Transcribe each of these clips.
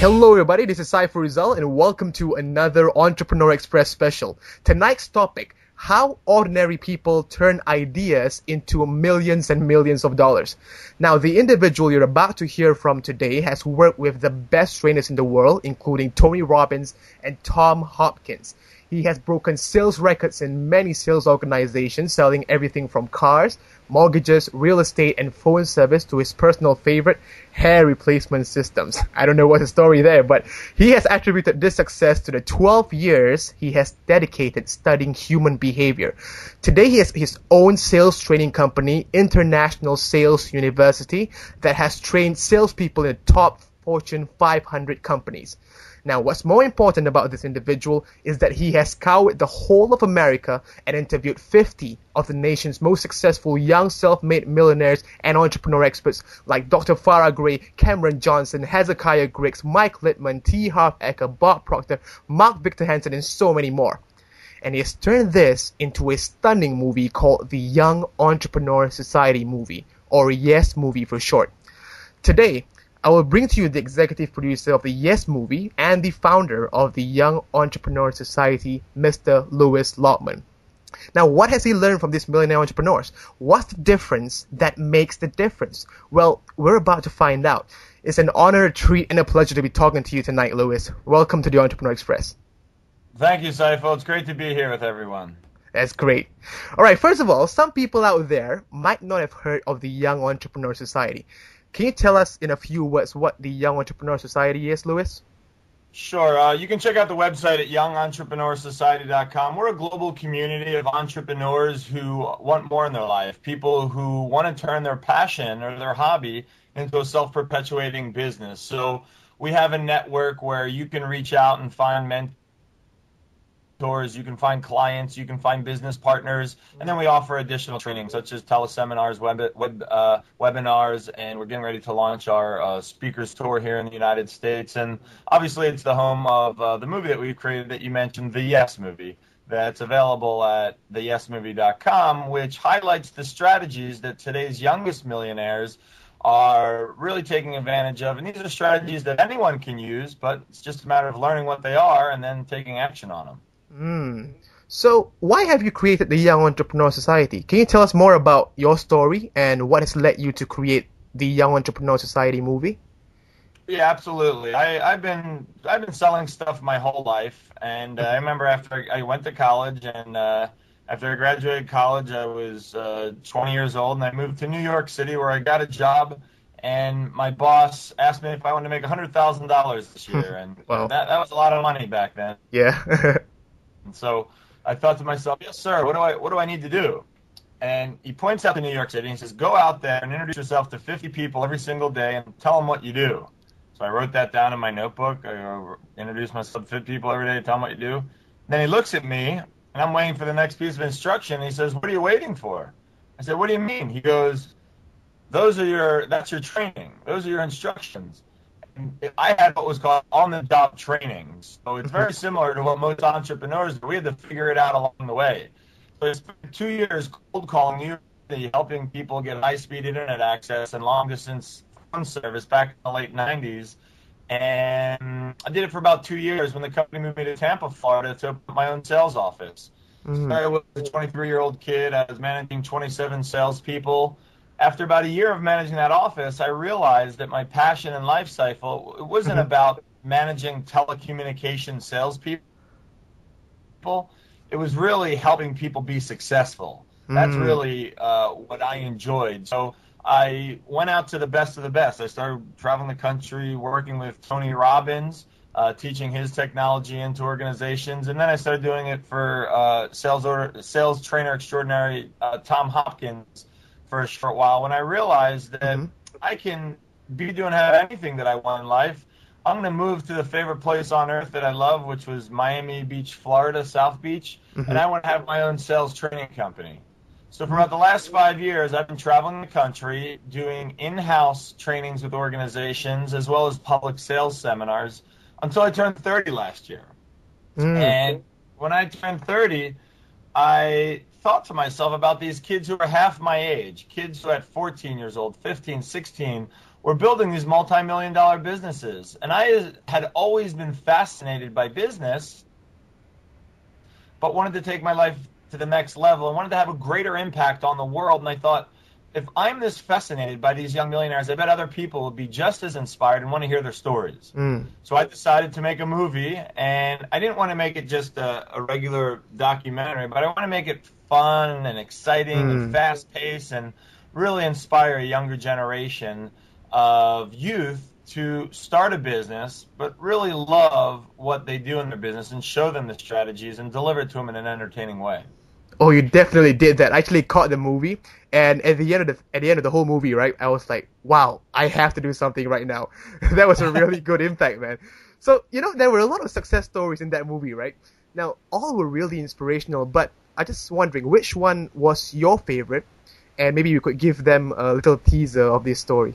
Hello everybody, this is Saiful Rizal and welcome to another Entrepreneur Express special. Tonight's topic, how ordinary people turn ideas into millions and millions of dollars. Now, the individual you're about to hear from today has worked with the best trainers in the world, including Tony Robbins and Tom Hopkins. He has broken sales records in many sales organizations, selling everything from cars, mortgages, real estate, and phone service to his personal favorite, hair replacement systems. I don't know what's the story there, but he has attributed this success to the 12 years he has dedicated studying human behavior. Today, he has his own sales training company, International Sales University, that has trained salespeople in the top Fortune 500 companies. Now, what's more important about this individual is that he has scoured the whole of America and interviewed 50 of the nation's most successful young self-made millionaires and entrepreneur experts like Dr. Farah Gray, Cameron Johnson, Hezekiah Griggs, Mike Littman, T. Harv Eker, Bob Proctor, Mark Victor Hansen, and so many more. And he has turned this into a stunning movie called the Young Entrepreneur Society movie, or YES movie for short. Today, I will bring to you the executive producer of the YES movie and the founder of the Young Entrepreneur Society, Mr. Louis Lautman. Now, what has he learned from these millionaire entrepreneurs? What's the difference that makes the difference? Well, we're about to find out. It's an honor, a treat, and a pleasure to be talking to you tonight, Louis. Welcome to the Entrepreneur Express. Thank you, Saiful. It's great to be here with everyone. That's great. All right, first of all, some people out there might not have heard of the Young Entrepreneur Society. Can you tell us in a few words what the Young Entrepreneur Society is, Louis? Sure. You can check out the website at youngentrepreneursociety.com. We're a global community of entrepreneurs who want more in their life, people who want to turn their passion or their hobby into a self-perpetuating business. So we have a network where you can reach out and find mentors, you can find clients, you can find business partners, and then we offer additional training such as teleseminars, webinars, and we're getting ready to launch our speakers tour here in the United States. And obviously it's the home of the movie that we've created that you mentioned, the Yes movie, that's available at theyesmovie.com, which highlights the strategies that today's youngest millionaires are really taking advantage of. And these are strategies that anyone can use, but it's just a matter of learning what they are and then taking action on them. So, why have you created the Young Entrepreneur Society? Can you tell us more about your story and what has led you to create the Young Entrepreneur Society movie? Yeah, absolutely. I've been selling stuff my whole life, and I remember after I went to college, and after I graduated college, I was 20 years old, and I moved to New York City where I got a job. And my boss asked me if I wanted to make $100,000 this year, and Wow. that was a lot of money back then. Yeah. And so I thought to myself, yes, sir, what do I need to do? And he points out to New York City and he says, go out there and introduce yourself to 50 people every single day and tell them what you do. So I wrote that down in my notebook. I introduced myself to 50 people every day, tell them what you do. And then he looks at me, and I'm waiting for the next piece of instruction. And he says, what are you waiting for? I said, what do you mean? He goes, that's your training. Those are your instructions. I had what was called on-the-job training. So it's very similar to what most entrepreneurs do. We had to figure it out along the way. So I spent 2 years cold calling New York City, helping people get high-speed internet access and long-distance phone service back in the late 90s. And I did it for about 2 years when the company moved me to Tampa, Florida to open my own sales office. Started with a 23-year-old kid. I was managing 27 salespeople. After about a year of managing that office, I realized that my passion in life cycle, it wasn't about managing telecommunication salespeople. It was really helping people be successful. That's really what I enjoyed. So I went out to the best of the best. I started traveling the country, working with Tony Robbins, teaching his technology into organizations. And then I started doing it for sales trainer extraordinary Tom Hopkins for a short while, when I realized that I can be doing anything that I want in life. I'm going to move to the favorite place on earth that I love, which was Miami Beach, Florida, South Beach, and I want to have my own sales training company. So for about the last 5 years, I've been traveling the country doing in-house trainings with organizations as well as public sales seminars until I turned 30 last year. And when I turned 30, I thought to myself about these kids who are half my age, kids who at 14 years old, 15, 16, were building these multi-million-dollar businesses. And I had always been fascinated by business, but wanted to take my life to the next level and wanted to have a greater impact on the world. And I thought, if I'm this fascinated by these young millionaires, I bet other people will be just as inspired and want to hear their stories. So I decided to make a movie, and I didn't want to make it just a regular documentary, but I want to make it fun and exciting and fast-paced and really inspire a younger generation of youth to start a business, but really love what they do in their business and show them the strategies and deliver it to them in an entertaining way. Oh, you definitely did that. I actually caught the movie, and at the end of the whole movie, right, I was like, wow, I have to do something right now. That was a really good impact, man. So, there were a lot of success stories in that movie, right? Now, all were really inspirational, but I just wondering, which one was your favorite? And maybe you could give them a little teaser of this story.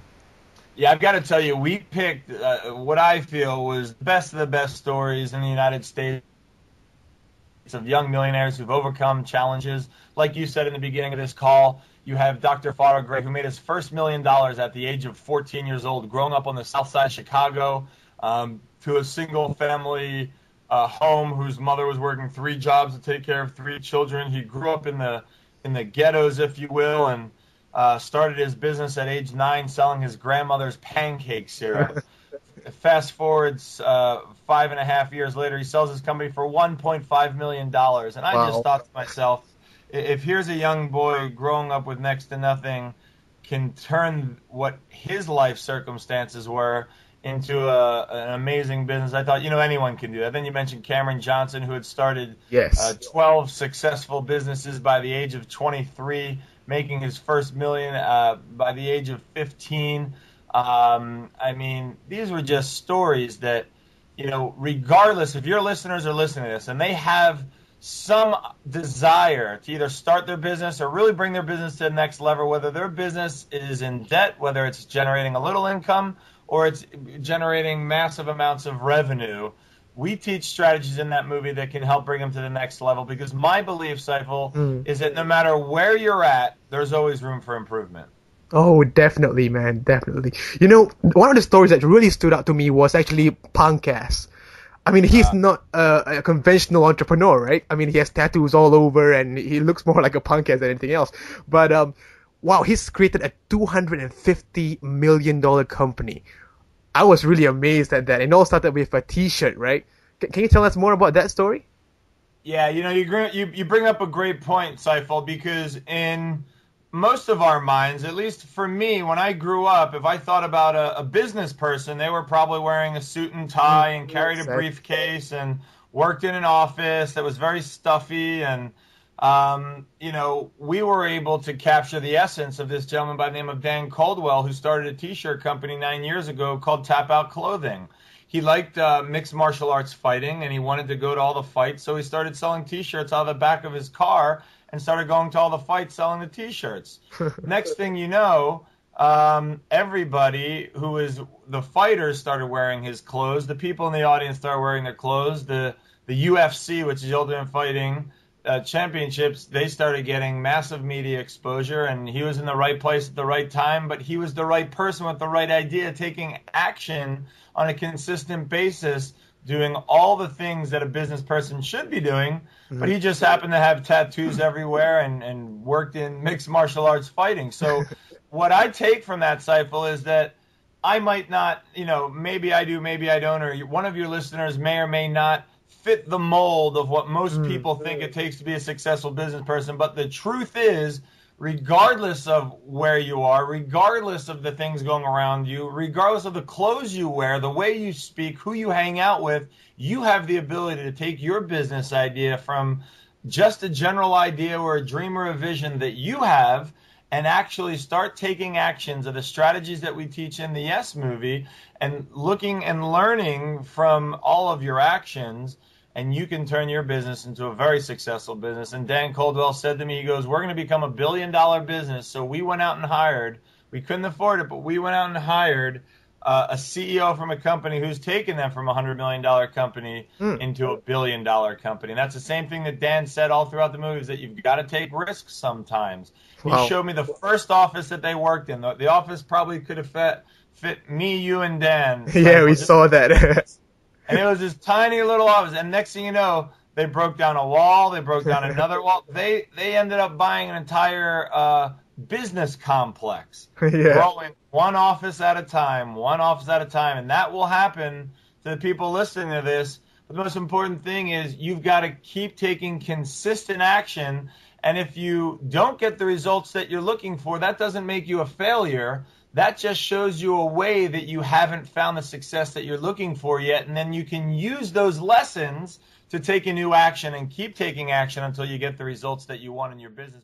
Yeah, I've got to tell you, we picked what I feel was the best of the best stories in the United States of young millionaires who've overcome challenges. Like you said in the beginning of this call, you have Dr. Farrah Gray, who made his first $1 million at the age of 14 years old, growing up on the south side of Chicago, to a single-family home whose mother was working 3 jobs to take care of 3 children. He grew up in the ghettos, if you will, and started his business at age 9 selling his grandmother's pancake syrup. Fast forwards 5.5 years later, he sells his company for $1.5 million. And I just thought to myself, if here's a young boy growing up with next to nothing can turn what his life circumstances were into an amazing business, I thought, anyone can do that. Then you mentioned Cameron Johnson, who had started 12 successful businesses by the age of 23, making his first million by the age of 15. I mean, these were just stories that, regardless if your listeners are listening to this and they have some desire to either start their business or really bring their business to the next level, whether their business is in debt, whether it's generating a little income or it's generating massive amounts of revenue, we teach strategies in that movie that can help bring them to the next level, because my belief, Saiful, is that no matter where you're at, there's always room for improvement. Oh, definitely, man, definitely. One of the stories that really stood out to me was actually Punkass. I mean, he's not a conventional entrepreneur, right? I mean, he has tattoos all over, and he looks more like a Punkass than anything else. But, wow, he's created a $250 million company. I was really amazed at that. It all started with a T-shirt, right? Can you tell us more about that story? Yeah, you bring up a great point, Saiful, because in most of our minds, at least for me, when I grew up, if I thought about a business person, they were probably wearing a suit and tie and carried a briefcase and worked in an office that was very stuffy. And, we were able to capture the essence of this gentleman by the name of Dan Caldwell, who started a T-shirt company 9 years ago called Tap Out Clothing. He liked mixed martial arts fighting, and he wanted to go to all the fights, so he started selling T-shirts out of the back of his car and started going to all the fights selling the T-shirts. Next thing you know, everybody who is the fighters started wearing his clothes. The people in the audience started wearing their clothes. The UFC, which is Ultimate Fighting Championships, they started getting massive media exposure, and he was in the right place at the right time, but he was the right person with the right idea, taking action on a consistent basis, doing all the things that a business person should be doing, but he just happened to have tattoos everywhere and worked in mixed martial arts fighting. So what I take from that, Saiful, is that I might not, maybe I do, maybe I don't, or one of your listeners may or may not fit the mold of what most people think it takes to be a successful business person. But the truth is, regardless of where you are, regardless of the things going around you, regardless of the clothes you wear, the way you speak, who you hang out with, you have the ability to take your business idea from just a general idea or a dream or a vision that you have and actually start taking actions of the strategies that we teach in the Yes movie and looking and learning from all of your actions. And you can turn your business into a very successful business. And Dan Caldwell said to me, he goes, we're going to become $1 billion business. So we went out and hired, we couldn't afford it, but we went out and hired a CEO from a company who's taken them from a $100 million company into a $1 billion company. And that's the same thing that Dan said all throughout the movie, is that you've got to take risks sometimes. Wow. He showed me the first office that they worked in. The office probably could have fit me, you, and Dan. Yeah, we saw that. And it was this tiny little office. And next thing you know, they broke down a wall. They broke down another wall. They ended up buying an entire business complex, growing one office at a time, one office at a time. And that will happen to the people listening to this. But the most important thing is you've got to keep taking consistent action. And if you don't get the results that you're looking for, that doesn't make you a failure. That just shows you a way that you haven't found the success that you're looking for yet. And then you can use those lessons to take a new action and keep taking action until you get the results that you want in your business.